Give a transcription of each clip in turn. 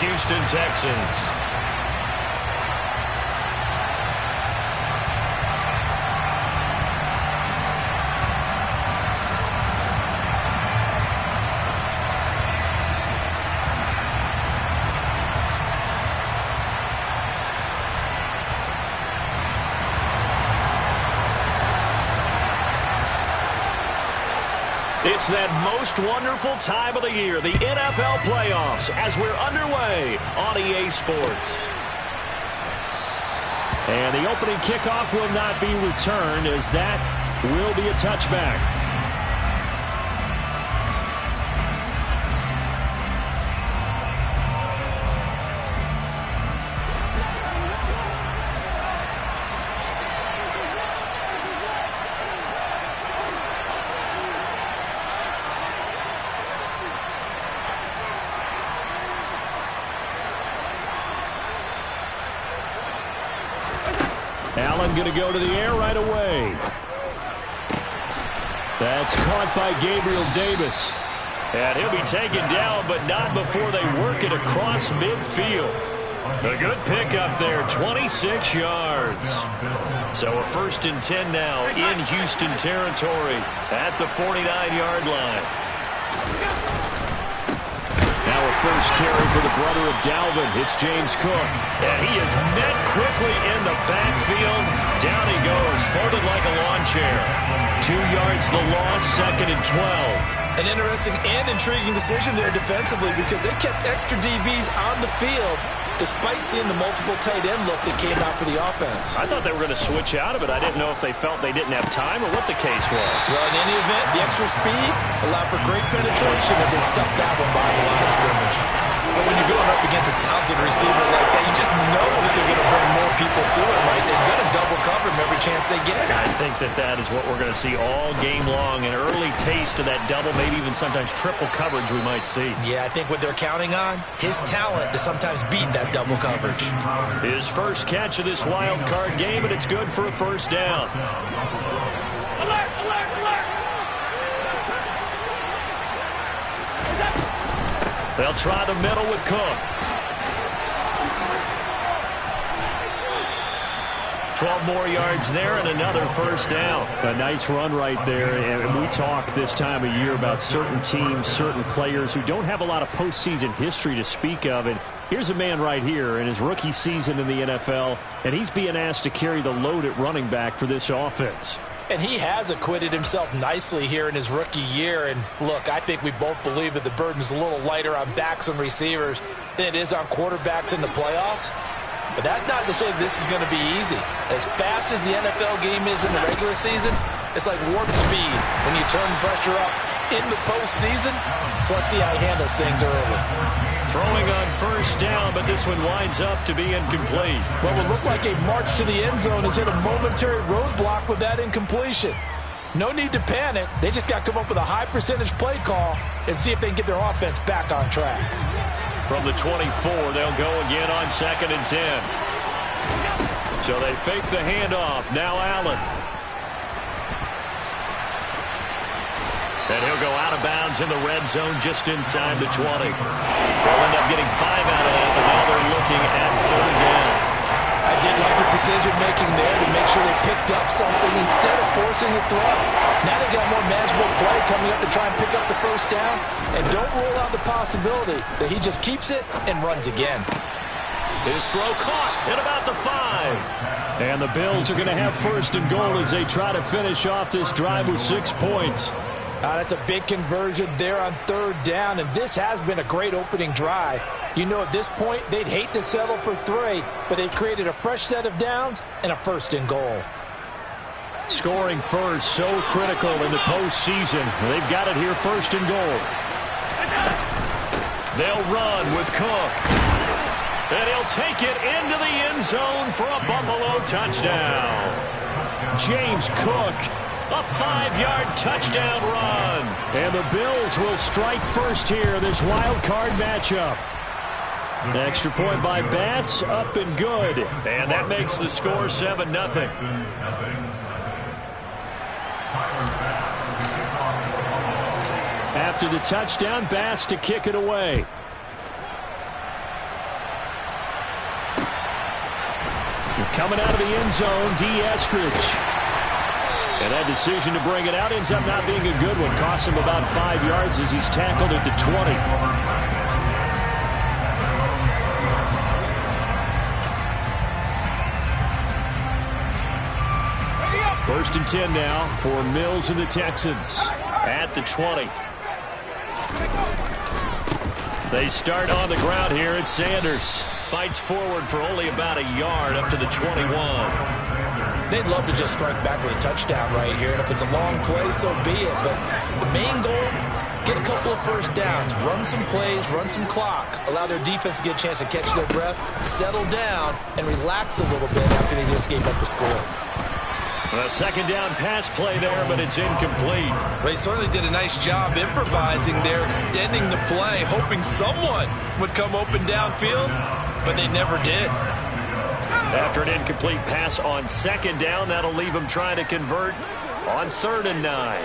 Houston Texans. It's that most wonderful time of the year, the NFL playoffs, as we're underway on EA Sports. And the opening kickoff will not be returned, as that will be a touchback. Allen going to go to the air right away. That's caught by Gabriel Davis. And he'll be taken down, but not before they work it across midfield. A good pickup there, 26 yards. So a 1st and 10 now in Houston territory at the 49-yard line. Now a first carry for the brother of Dalvin. It's James Cook. And he is met quickly in the backfield. Down he goes, folded like a lawn chair. 2 yards the loss, 2nd and 12. An interesting and intriguing decision there defensively, because they kept extra DBs on the field despite seeing the multiple tight end look that came out for the offense. I thought they were going to switch out of it. I didn't know if they felt they didn't have time or what the case was. Well, in any event, the extra speed allowed for great penetration as they stuffed that one behind the line of scrimmage. But when you're going up against a talented receiver like that, you just know that they're going to bring more people to it, right? They're going to double cover him every chance they get. I think that is what we're going to see all game long. An early taste of that double, maybe even sometimes triple coverage we might see. Yeah, I think what they're counting on, his talent to sometimes beat that double coverage. His first catch of this wild card game, and it's good for a first down. Alert, alert, alert! They'll try the middle with Cook. 12 more yards there and another first down. A nice run right there. And we talk this time of year about certain teams, certain players who don't have a lot of postseason history to speak of. And here's a man right here in his rookie season in the NFL, and he's being asked to carry the load at running back for this offense. And he has acquitted himself nicely here in his rookie year. And look, I think we both believe that the burden's a little lighter on backs and receivers than it is on quarterbacks in the playoffs. But that's not to say this is going to be easy. As fast as the NFL game is in the regular season, it's like warp speed when you turn pressure up in the postseason. So let's see how he handles things early. Throwing on first down, but this one winds up to be incomplete. What would look like a march to the end zone has hit a momentary roadblock with that incompletion. No need to panic. They just got to come up with a high percentage play call and see if they can get their offense back on track. From the 24, they'll go again on 2nd and 10. So they fake the handoff. Now Allen. And he'll go out of bounds in the red zone just inside the 20. They'll end up getting 5 out of that, but now they're looking at 3rd down. I did like his decision-making there to make sure they picked up something instead of forcing the throw. Now they got more manageable play coming up to try and pick up the first down, and don't rule out the possibility that he just keeps it and runs again. His throw caught at about the 5. And the Bills are going to have 1st and goal as they try to finish off this drive with 6 points. That's a big conversion there on 3rd down, and this has been a great opening drive. You know, at this point, they'd hate to settle for 3, but they've created a fresh set of downs and a 1st and goal. Scoring first, so critical in the postseason. They've got it here, 1st and goal. They'll run with Cook. And he'll take it into the end zone for a Buffalo touchdown. James Cook. A 5-yard touchdown run. And the Bills will strike first here, this wild card matchup. An extra point by Bass, up and good. And that makes the score 7-0. After the touchdown, Bass to kick it away. Coming out of the end zone, D. Eskridge. And that decision to bring it out ends up not being a good one. Costs him about 5 yards as he's tackled at the 20. First and 10 now for Mills and the Texans. At the 20. They start on the ground here. It's Sanders. Fights forward for only about a yard up to the 21. They'd love to just strike back with a touchdown right here. And if it's a long play, so be it. But the main goal, get a couple of first downs, run some plays, run some clock, allow their defense to get a chance to catch their breath, settle down, and relax a little bit after they just gave up a score. A second down pass play there, but it's incomplete. They certainly did a nice job improvising there, extending the play, hoping someone would come open downfield, but they never did. After an incomplete pass on second down, that'll leave them trying to convert on 3rd and 9.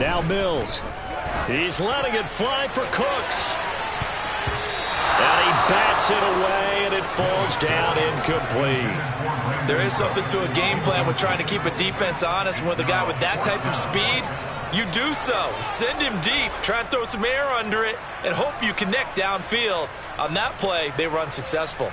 Now Mills. He's letting it fly for Cooks. And he bats it away, and it falls down incomplete. There is something to a game plan with trying to keep a defense honest. And with a guy with that type of speed, you do so. Send him deep, try and throw some air under it, and hope you connect downfield. On that play, they were unsuccessful.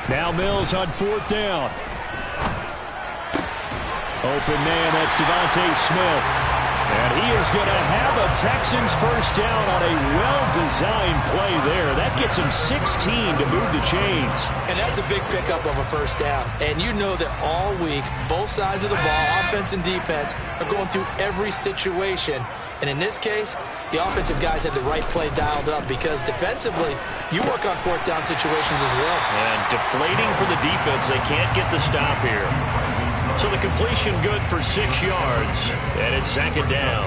Now Mills on 4th down. Open man, that's Devontae Smith. And he is going to have a Texans first down on a well-designed play there. That gets him 16 to move the chains. And that's a big pickup of a first down. And you know that all week, both sides of the ball, offense and defense, are going through every situation. And in this case, the offensive guys had the right play dialed up because defensively, you work on 4th down situations as well. And deflating for the defense. They can't get the stop here. So the completion good for 6 yards. And it's 2nd down.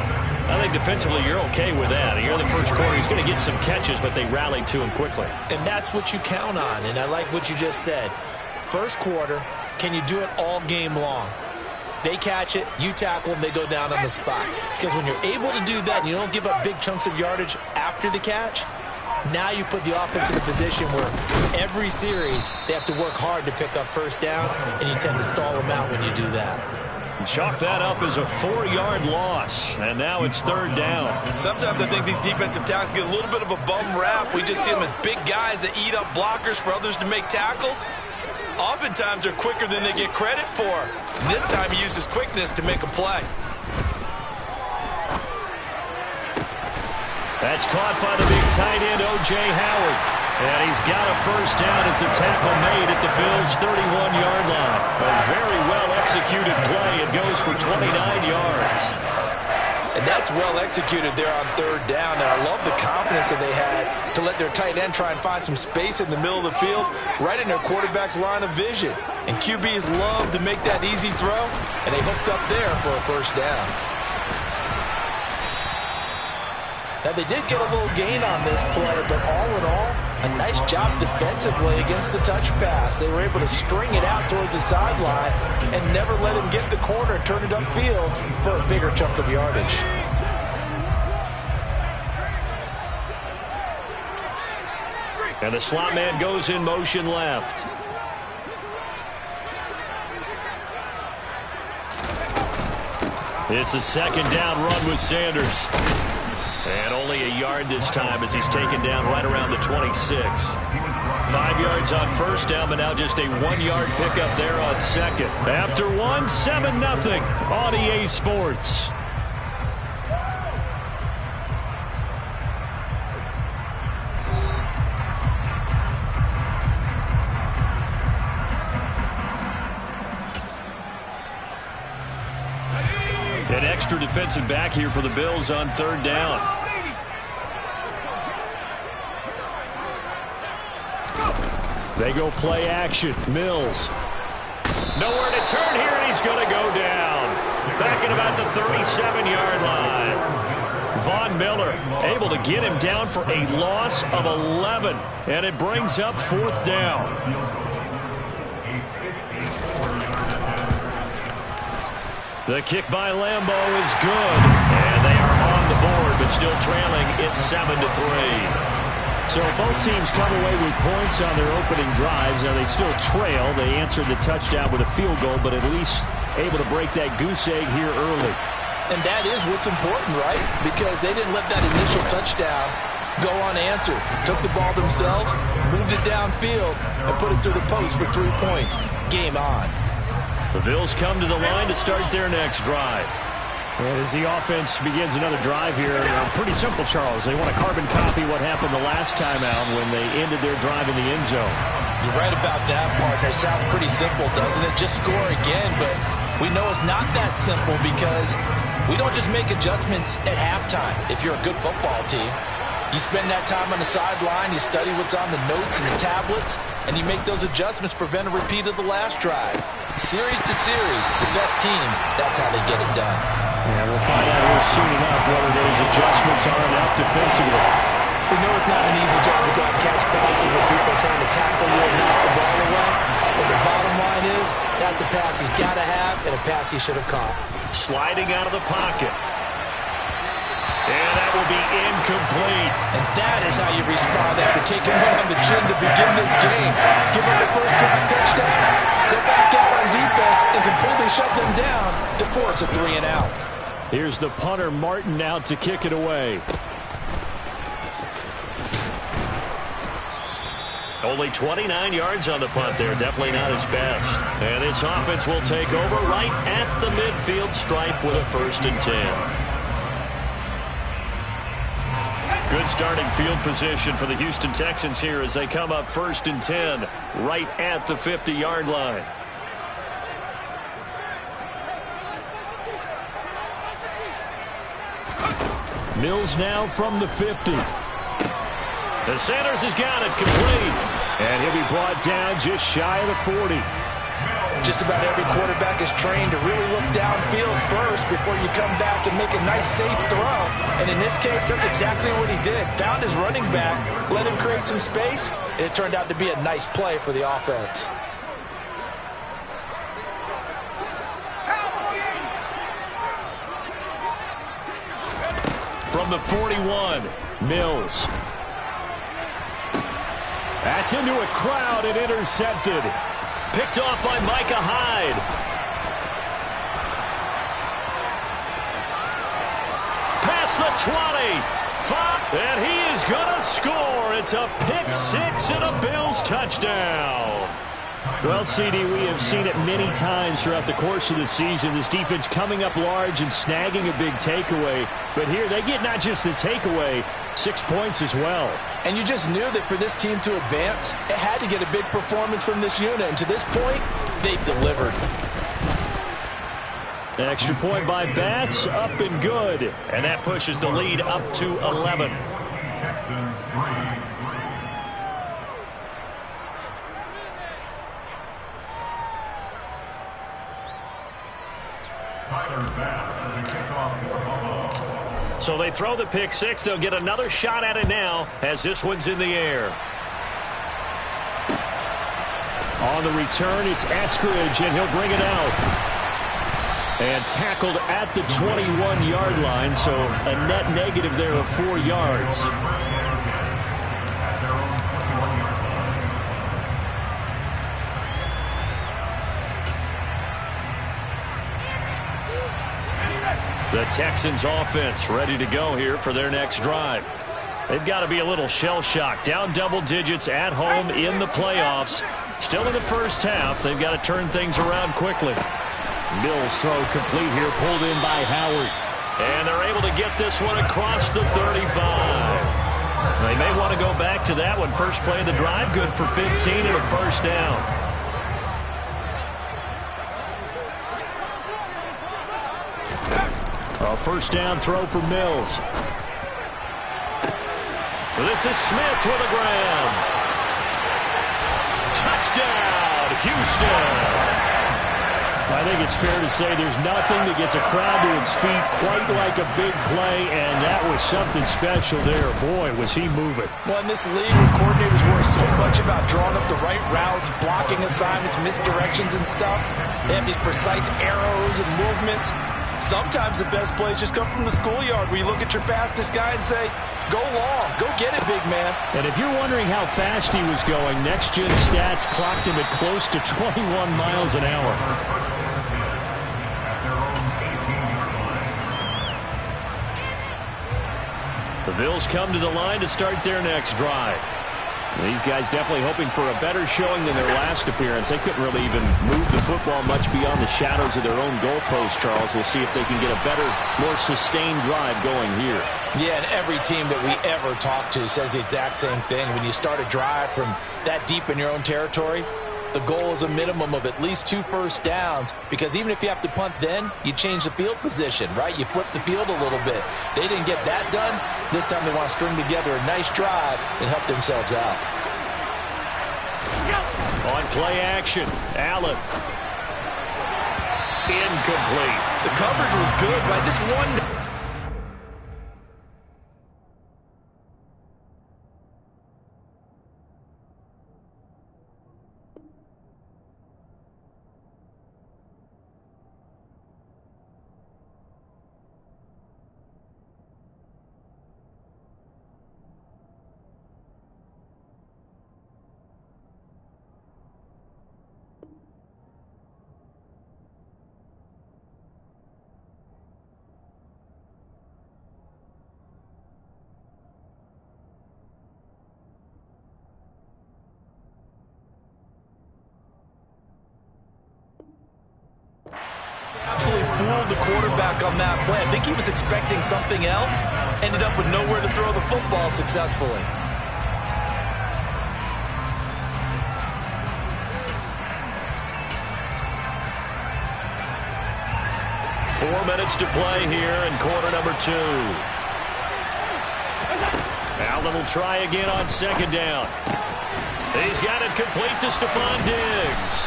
I think defensively you're okay with that. Here in the first quarter, he's going to get some catches, but they rallied to him quickly. And that's what you count on. And I like what you just said. First quarter, can you do it all game long? They catch it, you tackle them, they go down on the spot. Because when you're able to do that and you don't give up big chunks of yardage after the catch, now you put the offense in a position where every series they have to work hard to pick up first downs, and you tend to stall them out when you do that. Chalk that up as a 4-yard loss, and now it's 3rd down. Sometimes I think these defensive tackles get a little bit of a bum rap. We just see them as big guys that eat up blockers for others to make tackles. Oftentimes they're quicker than they get credit for. And this time he uses quickness to make a play. That's caught by the big tight end, O.J. Howard. And he's got a first down as the tackle made at the Bills' 31-yard line. A very well-executed play. It goes for 29 yards. And that's well executed there on 3rd down. And I love the confidence that they had to let their tight end try and find some space in the middle of the field, right in their quarterback's line of vision. And QBs love to make that easy throw, and they hooked up there for a first down. Now, they did get a little gain on this play, but all in all, a nice job defensively against the touch pass. They were able to string it out towards the sideline and never let him get the corner and turn it upfield for a bigger chunk of yardage. And the slot man goes in motion left. It's a 2nd down run with Sanders. And only a yard this time as he's taken down right around the 26. 5 yards on first down, but now just a 1-yard pickup there on second. After 1, 7-0 on EA Sports. An extra defensive back here for the Bills on 3rd down. They go play action. Mills. Nowhere to turn here, and he's going to go down. Back at about the 37-yard line. Von Miller able to get him down for a loss of 11. And it brings up 4th down. The kick by Lambo is good. And they are on the board, but still trailing. It's 7-3. So both teams come away with points on their opening drives. Now they still trail. They answered the touchdown with a field goal, but at least able to break that goose egg here early. And that is what's important, right? Because they didn't let that initial touchdown go unanswered. Took the ball themselves, moved it downfield, and put it through the post for 3 points. Game on. The Bills come to the line to start their next drive. And as the offense begins another drive here, pretty simple, Charles. They want to carbon copy what happened the last time out when they ended their drive in the end zone. You're right about that, partner. Sounds pretty simple, doesn't it? Just score again, but we know it's not that simple because we don't just make adjustments at halftime if you're a good football team. You spend that time on the sideline, you study what's on the notes and the tablets, and you make those adjustments, prevent a repeat of the last drive. Series to series, the best teams, that's how they get it done. Yeah, we'll find out here soon enough whether those adjustments are enough defensively. We know it's not an easy job to go out and catch passes when people are trying to tackle you and knock the ball away. But the bottom line is, that's a pass he's got to have and a pass he should have caught. Sliding out of the pocket. And that will be incomplete. And that is how you respond after taking one on the chin to begin this game. Give up the first drive touchdown, go back out on defense, and completely shut them down to force a 3-and-out. Here's the punter, Martin, out to kick it away. Only 29 yards on the punt there. Definitely not his best. And this offense will take over right at the midfield stripe with a 1st and 10. Good starting field position for the Houston Texans here as they come up 1st and 10 right at the 50-yard line. Mills now from the 50. And Sanders has got it complete. And he'll be brought down just shy of the 40. Just about every quarterback is trained to really look downfield first before you come back and make a nice, safe throw. And in this case, that's exactly what he did. Found his running back, let him create some space, and it turned out to be a nice play for the offense. From the 41, Mills. That's into a crowd and intercepted. Picked off by Micah Hyde. Past the 20. And he is going to score. It's a pick 6 and a Bills touchdown. Well, CD, we have seen it many times throughout the course of the season. This defense coming up large and snagging a big takeaway. But here they get not just the takeaway, 6 points as well. And you just knew that for this team to advance, it had to get a big performance from this unit. And to this point, they've delivered. An extra point by Bass, up and good. And that pushes the lead up to 11. So they throw the pick 6. They'll get another shot at it now as this one's in the air. On the return, it's Eskridge, and he'll bring it out. And tackled at the 21-yard line, so a net negative there of 4 yards. The Texans offense ready to go here for their next drive. They've got to be a little shell-shocked. Down double digits at home in the playoffs. Still in the first half. They've got to turn things around quickly. Mills throw complete here, pulled in by Howard. And they're able to get this one across the 35. They may want to go back to that one. First play of the drive, good for 15 and a first down. A first down throw for Mills. This is Smith with a grab. Touchdown, Houston. Well, think it's fair to say there's nothing that gets a crowd to its feet quite like a big play, and that was something special there. Boy, was he moving. Well, in this league where coordinators worry so much about drawing up the right routes, blocking assignments, misdirections and stuff, they have these precise arrows and movements. Sometimes the best plays just come from the schoolyard where you look at your fastest guy and say, go long, go get it, big man. And if you're wondering how fast he was going, Next Gen Stats clocked him at close to 21 miles an hour. The Bills come to the line to start their next drive. These guys definitely hoping for a better showing than their last appearance. They couldn't really even move the football much beyond the shadows of their own goalpost, Charles. We'll see if they can get a better, more sustained drive going here. Yeah, and every team that we ever talk to says the exact same thing. When you start a drive from that deep in your own territory, the goal is a minimum of at least 2 first downs, because even if you have to punt then, you change the field position, right? You flip the field a little bit. They didn't get that done. This time they want to string together a nice drive and help themselves out. On play action, Allen. Incomplete. The coverage was good, but I just wonder. Absolutely fooled the quarterback on that play. I think he was expecting something else. Ended up with nowhere to throw the football successfully. Four minutes to play here in quarter number 2. Allen will try again on second down. He's got it complete to Stephon Diggs.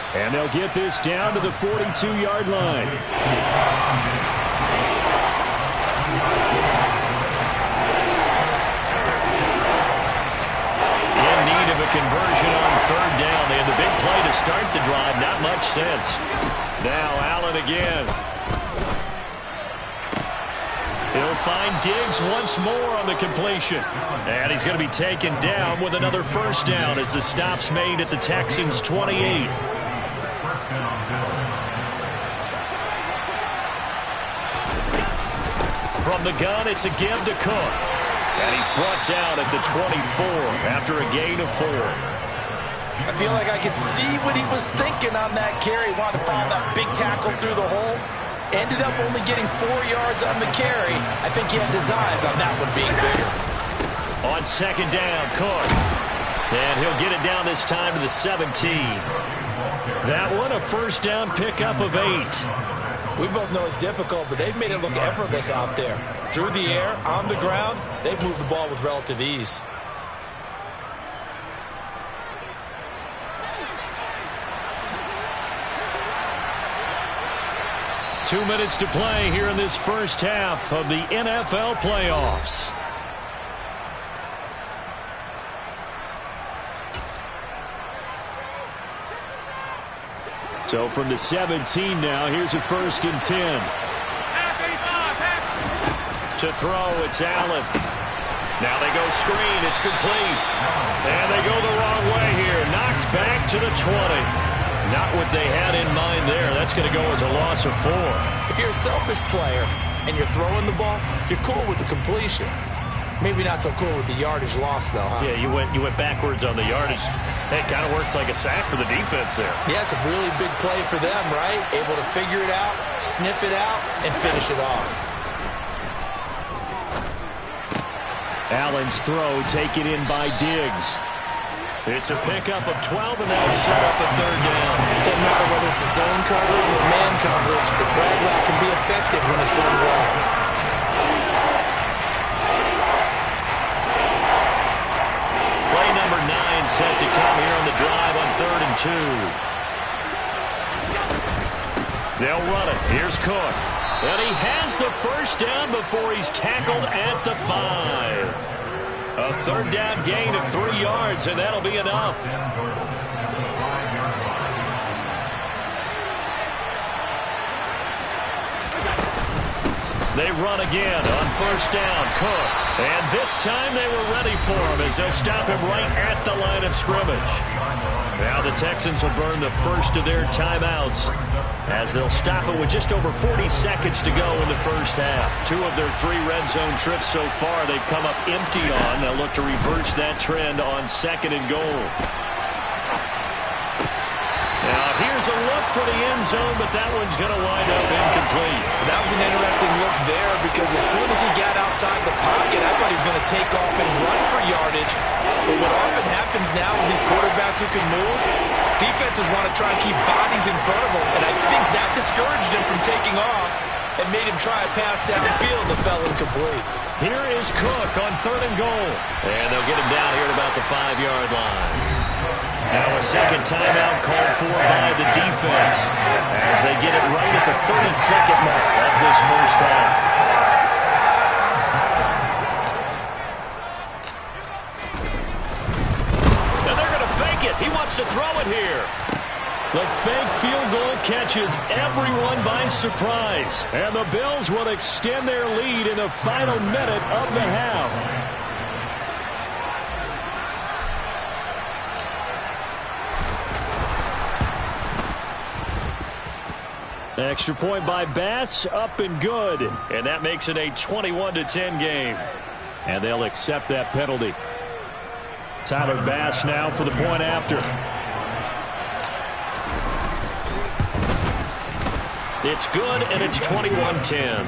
And they'll get this down to the 42-yard line. In need of a conversion on third down. They had the big play to start the drive. Not much sense. Now Allen again. He'll find Diggs once more on the completion. And he's going to be taken down with another first down as the stop's made at the Texans' 28. From the gun, it's a give to Cook. And he's brought down at the 24 after a gain of 4. I feel like I could see what he was thinking on that carry. Wanted to find that big tackle through the hole. Ended up only getting 4 yards on the carry. I think he had designs on that one being bigger. On second down, Cook. And he'll get it down this time to the 17. That one, a first down pickup of 8. We both know it's difficult, but they've made it look effortless out there. Through the air, on the ground, they've moved the ball with relative ease. Two minutes to play here in this first half of the NFL playoffs. So from the 17 now, here's a first and 10. To throw, it's Allen. Now they go screen, it's complete. And they go the wrong way here. Knocked back to the 20. Not what they had in mind there. That's going to go as a loss of 4. If you're a selfish player and you're throwing the ball, you're cool with the completion. Maybe not so cool with the yardage loss, though, huh? Yeah, you went backwards on the yardage. It kind of works like a sack for the defense there. Yeah, it's a really big play for them, right? Able to figure it out, sniff it out, and finish it off. Allen's throw taken in by Diggs. It's a pickup of 12, and that'll set up a third down. Doesn't matter whether it's a zone coverage or man coverage, the drag route can be effective when it's run well. Set to come here on the drive on 3rd and 2. They'll run it. Here's Cook. And he has the first down before he's tackled at the 5. A third down gain of 3 yards, and that'll be enough. They run again on first down. Cook. And this time they were ready for him as they'll stop him right at the line of scrimmage. Now the Texans will burn the first of their timeouts as they'll stop it with just over 40 seconds to go in the first half. 2 of their 3 red zone trips so far they've come up empty on. They'll look to reverse that trend on 2nd and goal. Now here's a look for the end zone, but that one's going to wind up incomplete. That was an interesting look there because as soon as he got outside the pocket, I thought he was going to take off and run for yardage. But what often happens now with these quarterbacks who can move, defenses want to try and keep bodies in front of them, and I think that discouraged him from taking off and made him try a pass downfield that fell incomplete. Here is Cook on 3rd and goal. And they'll get him down here at about the 5-yard line. Now a second timeout called for by the defense as they get it right at the 30-second mark of this first half. Now they're going to fake it. He wants to throw it here. The fake field goal catches everyone by surprise. And the Bills will extend their lead in the final minute of the half. Extra point by Bass, up and good. And that makes it a 21-10 game. And they'll accept that penalty. Tyler Bass now for the point after. It's good, and it's 21-10.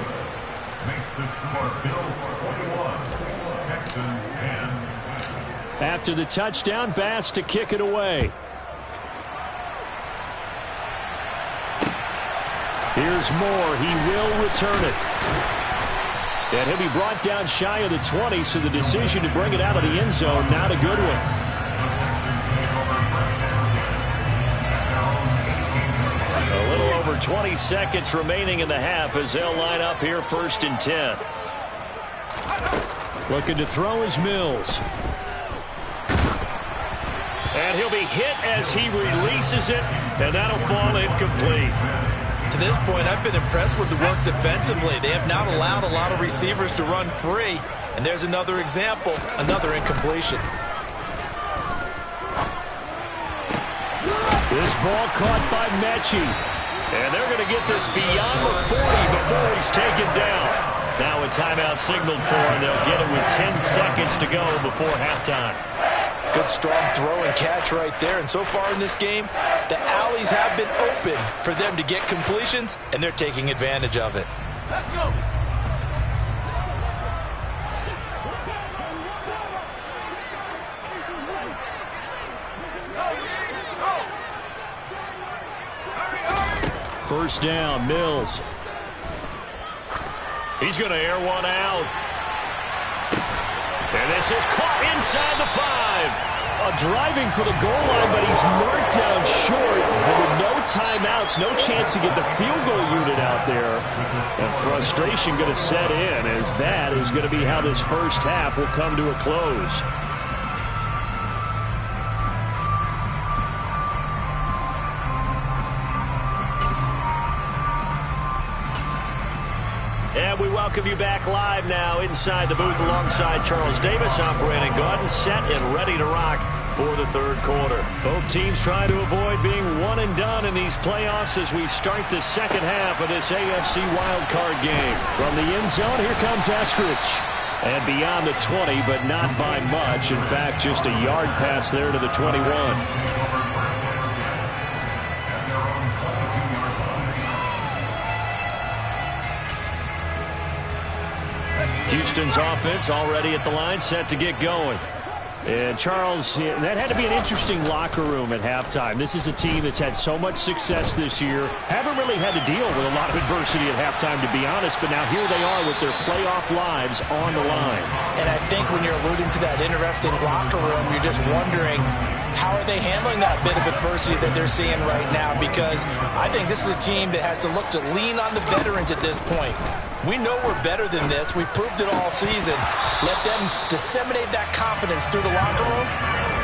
After the touchdown, Bass to kick it away. Here's Moore. He will return it. And he'll be brought down shy of the 20, so the decision to bring it out of the end zone, not a good one. A little over 20 seconds remaining in the half as they'll line up here 1st and 10. Looking to throw is Mills. And he'll be hit as he releases it, and that'll fall incomplete. To this point, I've been impressed with the work defensively. They have not allowed a lot of receivers to run free. And there's another example, another incompletion. This ball caught by Mechie. And they're going to get this beyond the 40 before he's taken down. Now a timeout signaled for, and they'll get it with 10 seconds to go before halftime. Good strong throw and catch right there. And so far in this game, the alleys have been open for them to get completions, and they're taking advantage of it. Let's go. First down, Mills. He's going to air one out. And this is caught inside the 5. Driving for the goal line, but he's marked down short. And with no timeouts, no chance to get the field goal unit out there. And frustration going to set in as that is going to be how this first half will come to a close. And we welcome you back live now inside the booth alongside Charles Davis. I'm Brandon Gaudin, set and ready to rock for the third quarter. Both teams trying to avoid being one and done in these playoffs as we start the second half of this AFC wildcard game. From the end zone, here comes Eskridge. And beyond the 20, but not by much. In fact, just a yard pass there to the 21. Houston's offense already at the line, set to get going. And Charles, that had to be an interesting locker room at halftime. This is a team that's had so much success this year. Haven't really had to deal with a lot of adversity at halftime, to be honest. But now here they are with their playoff lives on the line. And I think when you're alluding to that interesting locker room, you're just wondering, how are they handling that bit of adversity that they're seeing right now? Because I think this is a team that has to look to lean on the veterans at this point. We know we're better than this. We've proved it all season. Let them disseminate that confidence through the locker room.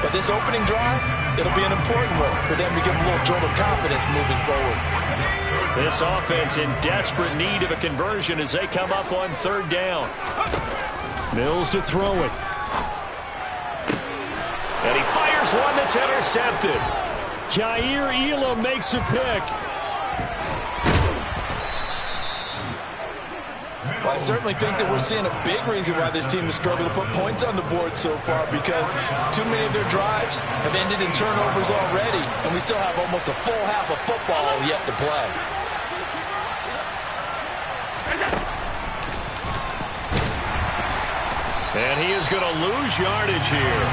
But this opening drive, it'll be an important one for them to give a little jolt of confidence moving forward. This offense in desperate need of a conversion as they come up on third down. Mills to throw it. And he fires one that's intercepted. Kaiir Elam makes a pick. Well, I certainly think that we're seeing a big reason why this team has struggled to put points on the board so far, because too many of their drives have ended in turnovers already, and we still have almost a full half of football yet to play. And he is going to lose yardage here.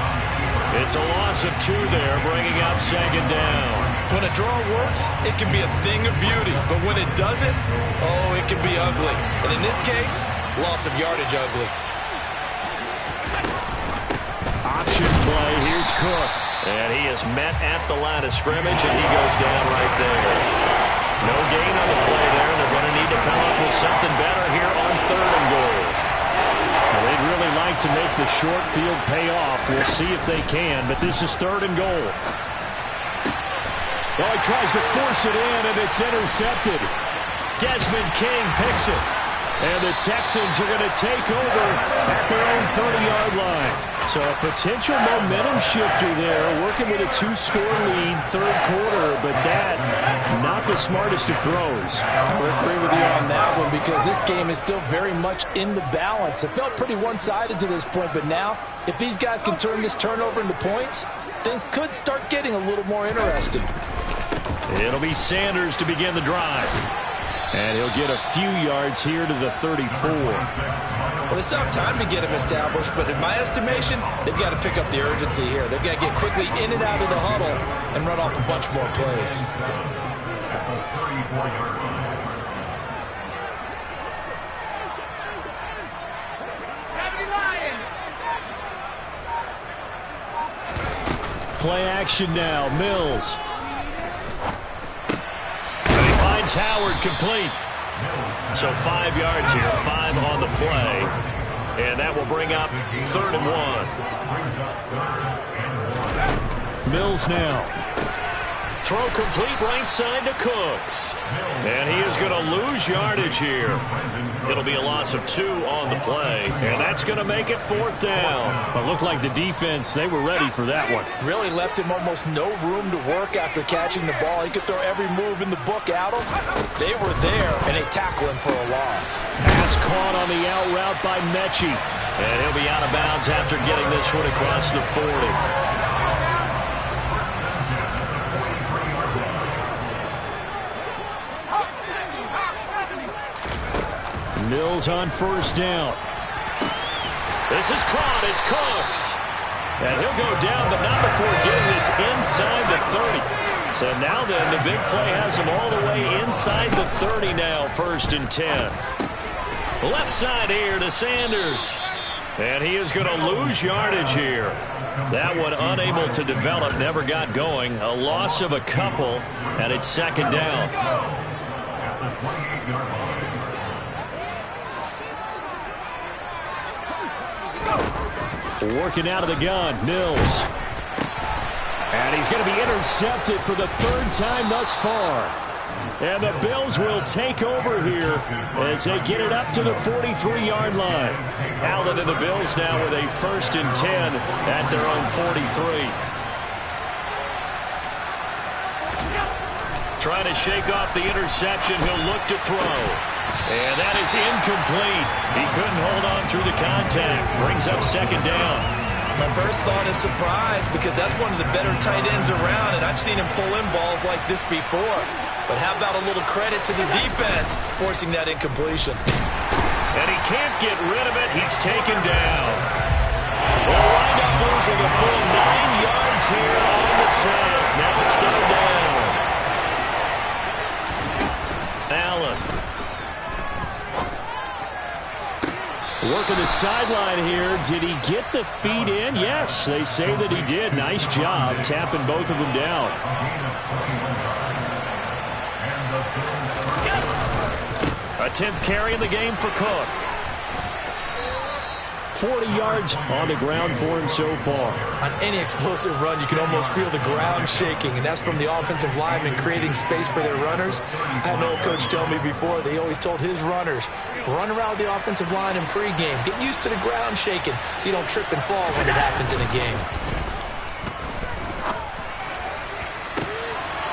It's a loss of 2 there, bringing up second down. When a draw works, it can be a thing of beauty. But when it doesn't, oh, it can be ugly. And in this case, loss of yardage ugly. Option play. Here's Cook. And he is met at the line of scrimmage, and he goes down right there. No gain on the play there. They're going to need to come up with something better here on third and goal. Well, they'd really like to make the short field pay off. We'll see if they can, but this is third and goal. Oh, he tries to force it in, and it's intercepted. Desmond King picks it. And the Texans are going to take over at their own 30-yard line. So a potential momentum shifter there, working with a 2-score lead, third quarter, but that, not the smartest of throws. I would agree with you on that one, because this game is still very much in the balance. It felt pretty one-sided to this point, but now, if these guys can turn this turnover into points, things could start getting a little more interesting. It'll be Sanders to begin the drive. And he'll get a few yards here to the 34. Well, they still have time to get him established, but in my estimation, they've got to pick up the urgency here. They've got to get quickly in and out of the huddle and run off a bunch more plays. Play action now. Mills. Howard complete. So 5 yards here, 5 on the play. And that will bring up third and 1. Mills now. Throw complete right side to Cooks. And he is going to lose yardage here. It'll be a loss of 2 on the play. And that's going to make it fourth down. But looked like the defense, they were ready for that one. Really left him almost no room to work after catching the ball. He could throw every move in the book at him. They were there, and they tackle him for a loss. Pass caught on the out route by Mechie. And he'll be out of bounds after getting this one across the 40. Mills on first down. This is caught. It's Cooks. And he'll go down, but not before getting this inside the 30. So now then, the big play has him all the way inside the 30 now, first and 10. Left side here to Sanders. And he is going to lose yardage here. That one unable to develop, never got going. A loss of a couple, and it's second down. Working out of the gun, Mills. And he's going to be intercepted for the third time thus far. And the Bills will take over here as they get it up to the 43-yard line. Allen and the Bills now with a first and 10 at their own 43. Trying to shake off the interception. He'll look to throw. And that is incomplete. He couldn't hold on through the contact. Brings up second down. My first thought is surprise, because that's one of the better tight ends around, and I've seen him pull in balls like this before. But how about a little credit to the defense forcing that incompletion? And he can't get rid of it. He's taken down. We'll wind up losing a full 9 yards here on the sack. Now it's third down. Allen. Working the sideline here. Did he get the feet in? Yes, they say that he did. Nice job tapping both of them down. A 10th carry in the game for Cook. 40 yards on the ground for him so far. On any explosive run, you can almost feel the ground shaking, and that's from the offensive linemen creating space for their runners. I had an old coach tell me before, they always told his runners, run around the offensive line in pregame. Get used to the ground shaking so you don't trip and fall when it happens in a game.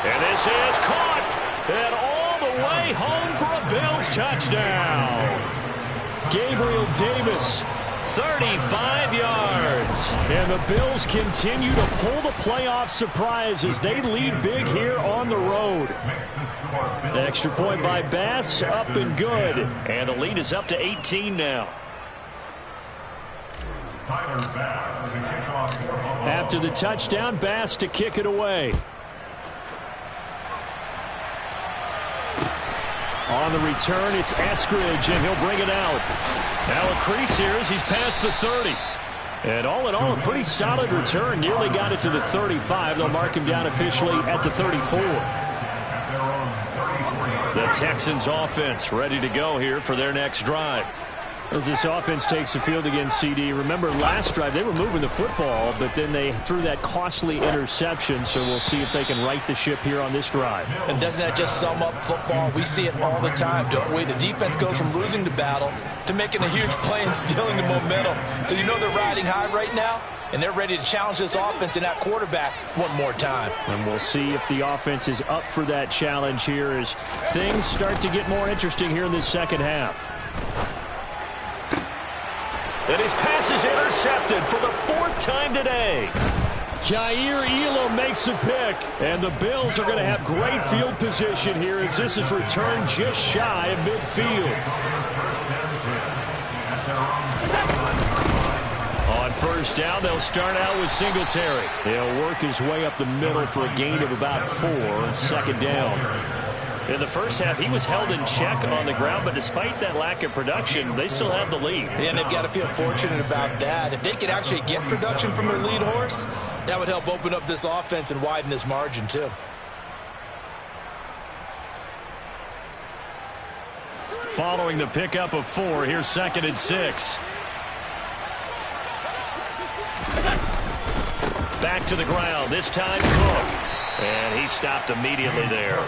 And this is caught, and all the way home for a Bills touchdown. Gabriel Davis, 35 yards. And the Bills continue to pull the playoff surprise as they lead big here on the road. Extra point by Bass, up and good. And the lead is up to 18 now. After the touchdown, Bass to kick it away. On the return, it's Eskridge, and he'll bring it out. Now a crease here as he's past the 30. And all in all, a pretty solid return. Nearly got it to the 35. They'll mark him down officially at the 34. The Texans offense ready to go here for their next drive. As this offense takes the field against CD, remember last drive they were moving the football, but then they threw that costly interception, so we'll see if they can right the ship here on this drive. And doesn't that just sum up football? We see it all the time, don't we? The defense goes from losing the battle to making a huge play and stealing the momentum. So you know they're riding high right now, and they're ready to challenge this offense and that quarterback one more time. And we'll see if the offense is up for that challenge here as things start to get more interesting here in this second half. And his pass is intercepted for the 4th time today. Jair Elam makes a pick, and the Bills are going to have great field position here as this is returned just shy of midfield. On first down, they'll start out with Singletary. He'll work his way up the middle for a gain of about 4, second down. In the first half, he was held in check on the ground, but despite that lack of production, they still have the lead. And they've got to feel fortunate about that. If they could actually get production from their lead horse, that would help open up this offense and widen this margin, too. Following the pickup of 4, here's 2nd and 6. Back to the ground, this time Cook. And he stopped immediately there.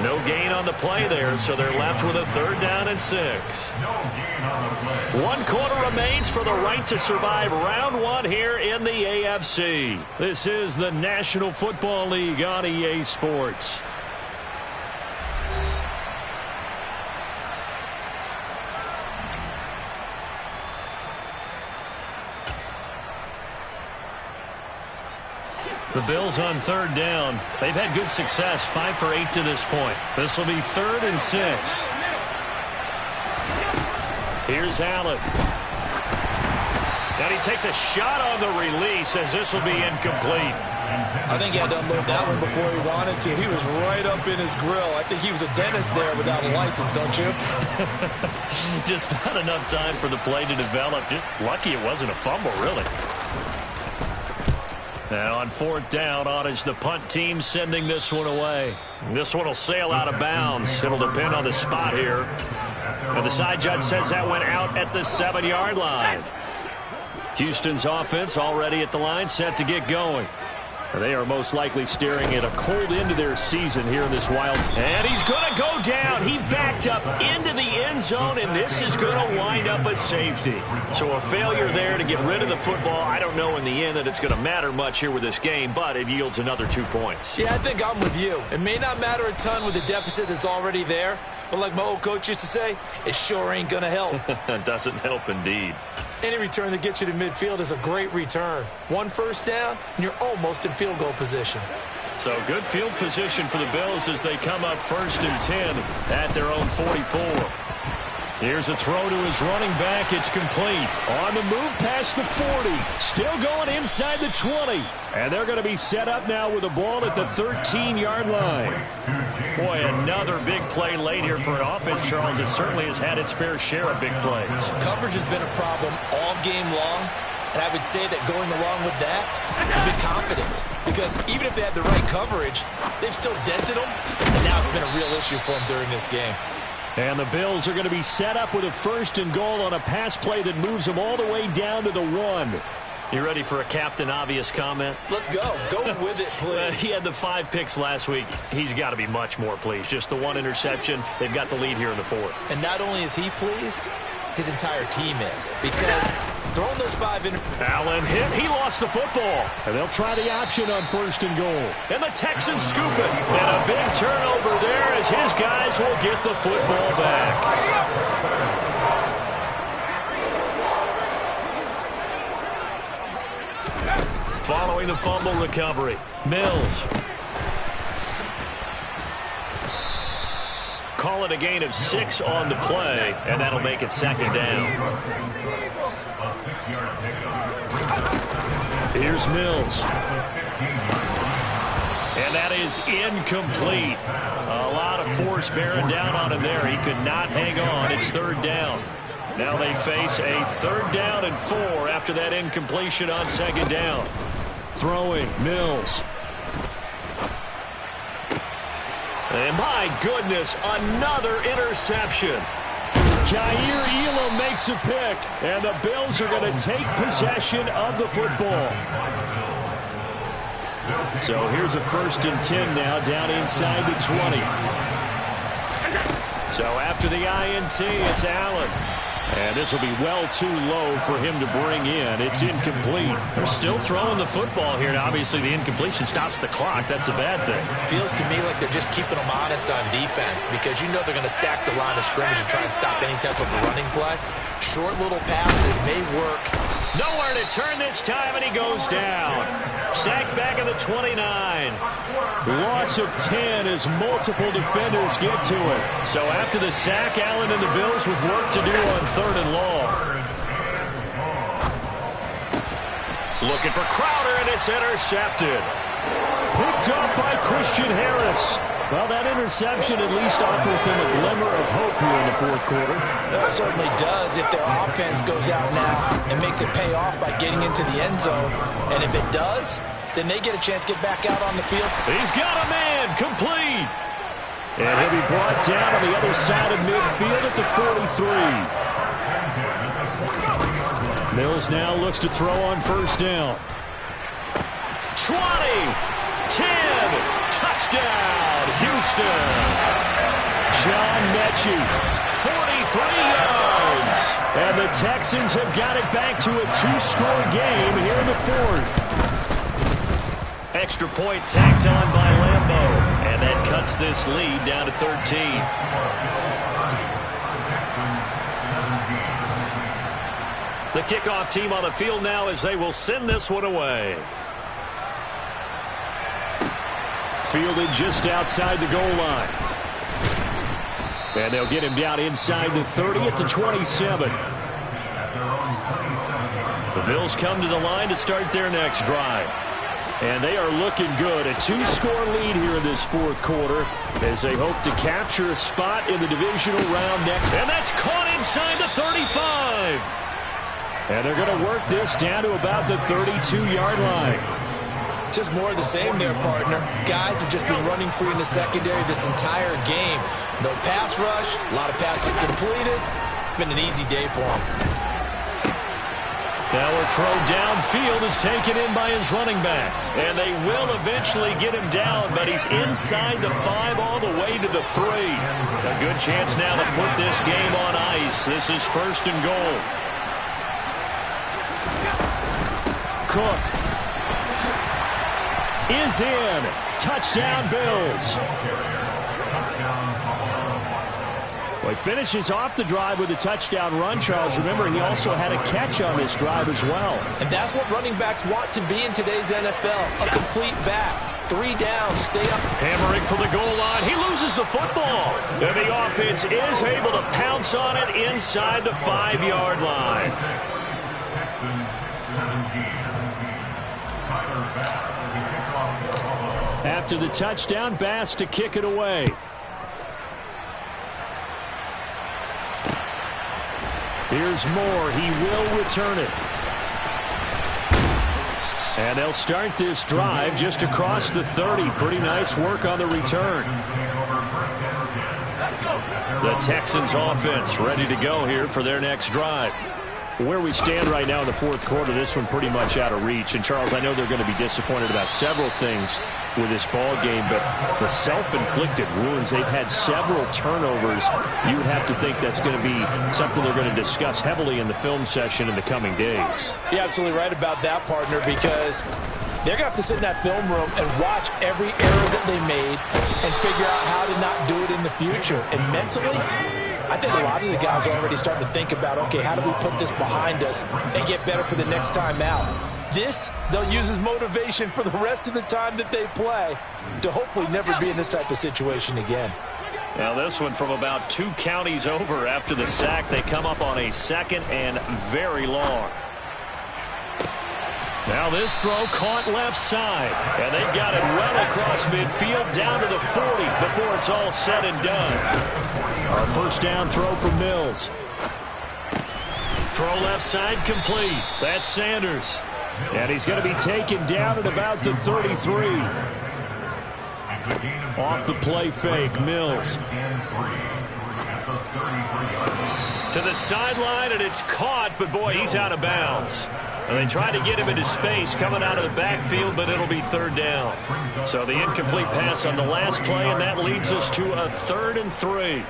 No gain on the play there, so they're left with a 3rd down and 6. 1 quarter remains for the right to survive round 1 here in the AFC. This is the National Football League on EA Sports. The Bills on 3rd down. They've had good success, 5 for 8 to this point. This will be 3rd and 6. Here's Allen. And he takes a shot on the release as this will be incomplete. I think he had to unload that one before he wanted to. He was right up in his grill. I think he was a dentist there without a license, don't you? Just not enough time for the play to develop. Just lucky it wasn't a fumble, really. And on 4th down, on is the punt team sending this one away. This one will sail out of bounds. It'll depend on the spot here. And the side judge says that went out at the 7-yard line. Houston's offense already at the line, set to get going. They are most likely staring at a cold end to their season here in this wild. And he's going to go down. He backed up into the end zone, and this is going to wind up a safety. So a failure there to get rid of the football. I don't know in the end that it's going to matter much here with this game, but it yields another 2 points. Yeah, I think I'm with you. It may not matter a ton with the deficit that's already there, but like my old coach used to say, it sure ain't going to help. It doesn't help indeed. Any return that gets you to midfield is a great return. 1 first down, and you're almost in field goal position. So good field position for the Bills as they come up 1st and 10 at their own 44. Here's a throw to his running back. It's complete. On the move past the 40. Still going inside the 20. And they're going to be set up now with the ball at the 13-yard line. Boy, another big play late here for an offense, Charles. It certainly has had its fair share of big plays. Coverage has been a problem all game long. And I would say that going along with that has been confidence. Because even if they had the right coverage, they've still dented them. And now it's been a real issue for them during this game. And the Bills are going to be set up with a 1st and goal on a pass play that moves them all the way down to the 1. You ready for a Captain Obvious comment? Let's go. Go with it, please. He had the 5 picks last week. He's got to be much more pleased. Just the 1 interception. They've got the lead here in the 4th. And not only is he pleased, his entire team is. Because throwing those 5 in... Allen hit. He lost the football. And they'll try the option on 1st and goal. And the Texans scoop it. And a big turnover there as his guys will get the football back. Following the fumble recovery, Mills. Call it a gain of 6 on the play, and that'll make it 2nd down. Here's Mills. And that is incomplete. A lot of force bearing down on him there. He could not hang on. It's 3rd down. Now they face a 3rd down and 4 after that incompletion on 2nd down. Throwing, Mills. And my goodness, another interception. Jair Elam makes a pick, and the Bills are going to take possession of the football. So here's a 1st and 10 now, down inside the 20. So after the INT, it's Allen. And this will be well too low for him to bring in. It's incomplete. They're still throwing the football here. Now, obviously, the incompletion stops the clock. That's a bad thing. Feels to me like they're just keeping them honest on defense because you know they're going to stack the line of scrimmage and try and stop any type of a running play. Short little passes may work. Nowhere to turn this time, and he goes down. Sacked back at the 29. Loss of 10 as multiple defenders get to it. So after the sack, Allen and the Bills with work to do on 3rd and long. Looking for Crowder, and it's intercepted. Picked up by Christian Harris. Well, that interception at least offers them a glimmer of hope here in the 4th quarter. It certainly does if their offense goes out now and makes it pay off by getting into the end zone. And if it does, then they get a chance to get back out on the field. He's got a man, complete. And he'll be brought down on the other side of midfield at the 43. Mills now looks to throw on 1st down. 20, 10, touchdown, Houston. John Mechie, 43 yards. And the Texans have got it back to a 2-score game here in the 4th. Extra point tacked on by Lambeau. And that cuts this lead down to 13. The kickoff team on the field now as they will send this one away. Fielded just outside the goal line. And they'll get him down inside the 30 at the 27. The Bills come to the line to start their next drive. And they are looking good. A 2-score lead here in this 4th quarter as they hope to capture a spot in the divisional round next. And that's caught inside the 35. And they're going to work this down to about the 32-yard line. Just more of the same there, partner. Guys have just been running free in the secondary this entire game. No pass rush, a lot of passes completed. Been an easy day for them. Now a throw downfield is taken in by his running back. And they will eventually get him down, but he's inside the 5 all the way to the 3. A good chance now to put this game on ice. This is 1st and goal. Cook is in. Touchdown, Bills. Well, he finishes off the drive with a touchdown run, Charles. Remember, he also had a catch on this drive as well. And that's what running backs want to be in today's NFL, a complete back. 3 down. Stay up. Hammering for the goal line. He loses the football. And the offense is able to pounce on it inside the 5-yard line. After the touchdown, Bass to kick it away. Here's Moore. He will return it. And they'll start this drive just across the 30. Pretty nice work on the return. The Texans offense ready to go here for their next drive. Where we stand right now in the fourth quarter, this one pretty much out of reach. And, Charles, I know they're going to be disappointed about several things with this ball game, but the self-inflicted wounds, they've had several turnovers. You would have to think that's going to be something they're going to discuss heavily in the film session in the coming days. You're absolutely right about that, partner, because they're going to have to sit in that film room and watch every error that they made and figure out how to not do it in the future. And mentally, I think a lot of the guys are already starting to think about, okay, how do we put this behind us and get better for the next time out? This, they'll use as motivation for the rest of the time that they play to hopefully never be in this type of situation again. Now this one from about 2 counties over after the sack. They come up on a 2nd and very long. Now this throw caught left side. And they got it well across midfield down to the 40 before it's all said and done. Our first down throw for Mills. Throw left side complete. That's Sanders. And he's going to be taken down at about the 33. Off the play fake, Mills. To the sideline, and it's caught, but boy, he's out of bounds. And they try to get him into space coming out of the backfield, but it'll be 3rd down. So the incomplete pass on the last play, and that leads us to a 3rd and 3.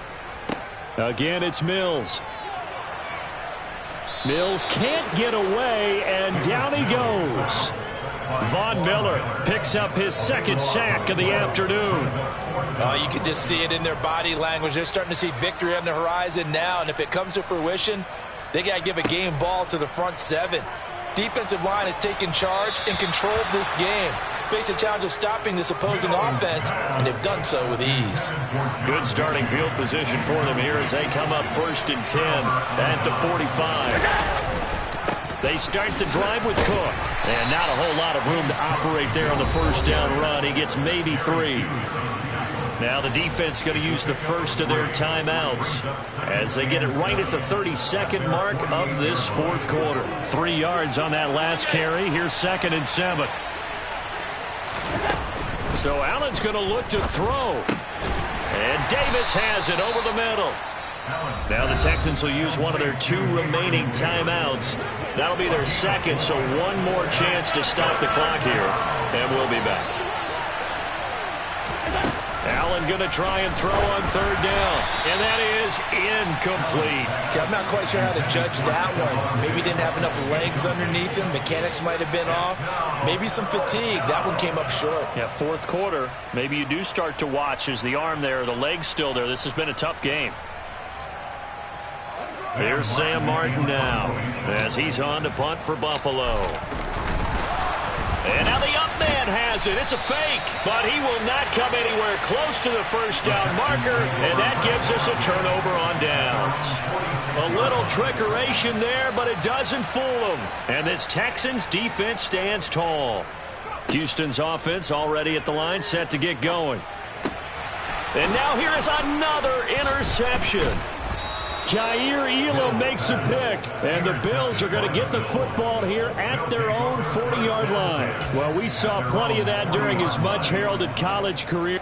Again, it's Mills. Mills can't get away, and down he goes. Von Miller picks up his 2nd sack of the afternoon. You can just see it in their body language. They're starting to see victory on the horizon now, and if it comes to fruition, they got to give a game ball to the front 7. Defensive line has taken charge and controlled this game. Face a challenge of stopping this opposing offense, and they've done so with ease. Good starting field position for them here as they come up 1st and 10 at the 45. They start the drive with Cook, and not a whole lot of room to operate there on the 1st down run. He gets maybe 3. Now the defense going to use the first of their timeouts as they get it right at the 32nd mark of this 4th quarter. 3 yards on that last carry. Here's 2nd and 7. So Allen's going to look to throw. And Davis has it over the middle. Now the Texans will use one of their 2 remaining timeouts. That'll be their 2nd, so one more chance to stop the clock here. And we'll be back. Allen going to try and throw on 3rd down. And that is incomplete. I'm not quite sure how to judge that one. Maybe didn't have enough legs underneath him. Mechanics might have been off. Maybe some fatigue. That one came up short. Yeah, 4th quarter. Maybe you do start to watch as the arm there, the leg's still there. This has been a tough game. Here's Sam Martin now as he's on to punt for Buffalo. And now the up man has it. It's a fake, but he will not come anywhere close to the 1st down marker, and that gives us a turnover on downs. A little trickeration there, but it doesn't fool them. And this Texans defense stands tall. Houston's offense already at the line, set to get going. And now here is another interception. Jair Elam makes a pick, and the Bills are going to get the football here at their own 40-yard line. Well, we saw plenty of that during his much-heralded college career.